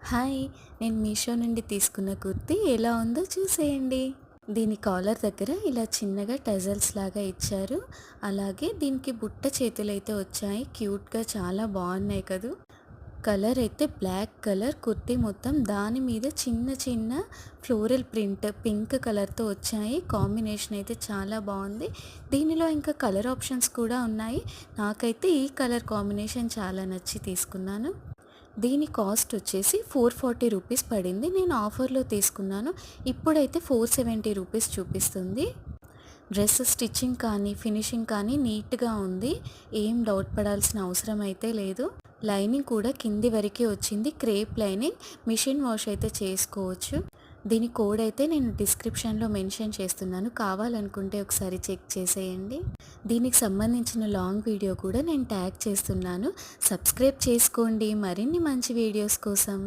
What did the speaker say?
Hi! నేను మీషో నుండి తీసుకున్న కుర్తీ ఎలా ఉందో చూసేయండి. దీని కాలర్ దగ్గర ఇలా చిన్నగా టజల్స్ లాగా ఇచ్చారు. అలాగే దీనికి బుట్ట చేతులైతే వచ్చాయి. క్యూట్‌గా చాలా బాగున్నాయి కదూ! కలర్ అయితే బ్లాక్ కలర్ కుర్తీ మొత్తం దాని మీద చిన్న చిన్న ఫ్లోరల్ ప్రింట్ పింక్ కలర్‌తో వచ్చాయి. కాంబినేషన్ అయితే చాలా బాగుంది. దీనిలో ఇంకా కలర్ ఆప్షన్స్ కూడా ఉన్నాయి. నాకైతే ఈ కలర్ కాంబినేషన్ చాలా నచ్చి తీసుకున్నాను. దీని కాస్ట్ వచ్చేసి 440 రూపీస్ పడింది. నేను ఆఫర్‌లో తీసుకున్నాను. ఇప్పుడైతే 470 రూపీస్ చూపిస్తుంది. డ్రెస్ స్టిచ్చింగ్ కానీ, ఫినిషింగ్ కానీ నీట్‌గా ఉంది. ఏం డౌట్ పడాల్సిన అవసరం అయితే లేదు. లైనింగ్ కూడా కింది వరకే వచ్చింది. Crepe lining. మిషన్ వాష్ అయితే చేసుకోవచ్చు. దీని కోడ్ అయితే నేను డిస్క్రిప్షన్‌లో మెన్షన్ చేస్తున్నాను. కావాలనుకుంటే ఒకసారి చెక్ చేసేయండి. దీనికి సంబంధించిన లాంగ్ వీడియో కూడా నేను ట్యాగ్ చేస్తున్నాను. సబ్స్క్రైబ్ చేసుకోండి మరిన్ని మంచి వీడియోస్ కోసం.